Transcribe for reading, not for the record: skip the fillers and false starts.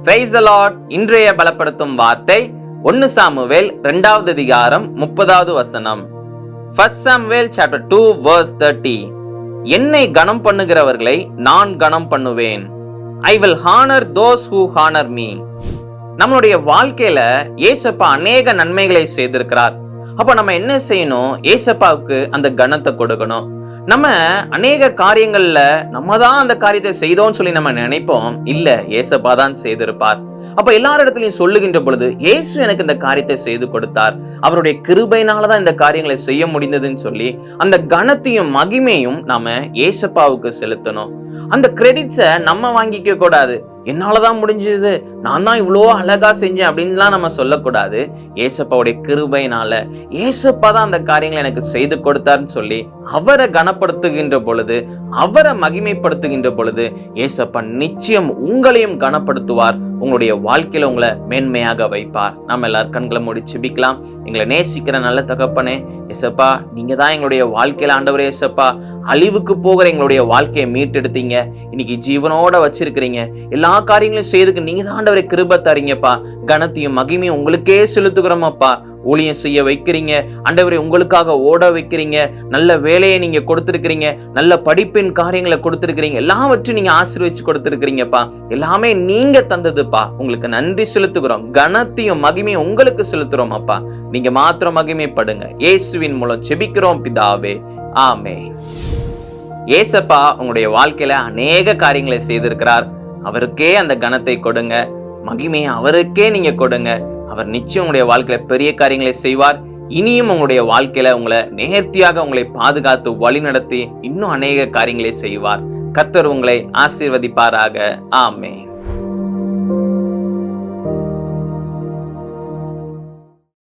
Praise the Lord. இன்றைய பலப்படுத்தும் வார்த்தை 1 சாமுவேல் 2வது அதிகாரம் 30வது வசனம். 1 சாமுவேல் chapter 2 verse 30. என்னை கனம் பண்ணுகிறவர்களை நான் கனம் பண்ணுவேன். I will honor those who honor me. நம்மளுடைய வாழ்க்கையில ஏசப்பா அநேக நன்மைகளை செய்திருக்கிறார். அப்ப நம்ம என்ன செய்யணும்? ஏசப்பாவுக்கு அந்த கனத்தை கொடுக்கணும். நம்ம அநேக காரியங்கள்ல நம்ம தான் அந்த காரியத்தை செய்தோம்னு சொல்லி நம்ம நினைப்போம். இல்ல, ஏசப்பா தான் செய்திருப்பார். அப்ப எல்லாரிடத்திலையும் சொல்லுகின்ற பொழுது இயேசு எனக்கு இந்த காரியத்தை செய்து கொடுத்தார், அவருடைய கிருபையினாலதான் இந்த காரியங்களை செய்ய முடிந்ததுன்னு சொல்லி அந்த கனத்தையும் மகிமையும் நாம ஏசப்பாவுக்கு செலுத்தணும். அந்த கிரெடிட்ஸை நம்ம வாங்கிக்க கூடாது. என்னாலதான் முடிஞ்சது, நான் தான் இவ்வளோ அழகா செஞ்சேன் அப்படின்லாம் நம்ம சொல்லக்கூடாது. ஏசப்பாவுடைய கிருபையினால ஏசப்பா தான் அந்த காரியங்களை எனக்கு செய்து கொடுத்தாருன்னு சொல்லி அவரை கனப்படுத்துகின்ற பொழுது, அவரை மகிமைப்படுத்துகின்ற பொழுது ஏசப்பா நிச்சயம் உங்களையும் கனப்படுத்துவார், உங்களுடைய வாழ்க்கையில உங்களை மேன்மையாக வைப்பார். நம்ம எல்லாரும் கண்களை மூடி ஜெபிக்கலாம். எங்களை நேசிக்கிற நல்ல தகப்பனே, ஏசப்பா நீங்க தான் எங்களுடைய வாழ்க்கையில ஆண்டவரே, ஏசப்பா அழிவுக்கு போகிற எங்களுடைய வாழ்க்கையை மீட்டெடுத்தீங்க, இன்னைக்கு ஜீவனோட வச்சிருக்கிறீங்க. எல்லா காரியங்களையும் செய்யறதுக்கு நீங்க தான் ஆண்டவரே கிருபை தரீங்கப்பா. கனத்தையும் மகிமையும் உங்களுக்கே செலுத்துகிறோமப்பா. ஊழியம் செய்ய வைக்கிறீங்க ஆண்டவரே, உங்களுக்காக ஓட வைக்கிறீங்க. நல்ல வேலையை நீங்க கொடுத்திருக்கிறீங்க, நல்ல படிப்பின் காரியங்களை கொடுத்திருக்கிறீங்க, எல்லாவற்றையும் நீங்க ஆசீர்வதிச்சு கொடுத்திருக்கிறீங்கப்பா. எல்லாமே நீங்க தந்ததுப்பா. உங்களுக்கு நன்றி செலுத்துகிறோம். கனத்தையும் மகிமையும் உங்களுக்கு செலுத்துறோம் அப்பா. நீங்க மாத்திரம் மகிமைப்படுங்க. இயேசுவின் மூலம் ஜெபிக்கிறோம் பிதாவே, ஆமென். ஏசப்பா உங்களுடைய வாழ்க்கையில அநேக காரியங்களை செய்திருக்கிறார். அவருக்கே அந்த கனத்தை கொடுங்க, மகிமையை அவருக்கே நீங்க கொடுங்க. அவர் நிச்சயம் உங்களுடைய வாழ்க்கையில பெரிய காரியங்களை செய்வார். இனியும் உங்களுடைய வாழ்க்கையில உங்களை நேர்த்தியாக உங்களை பாதுகாத்து வழி நடத்தி இன்னும் அநேக காரியங்களை செய்வார். கர்த்தர் உங்களை ஆசீர்வதிப்பாராக. ஆமென்.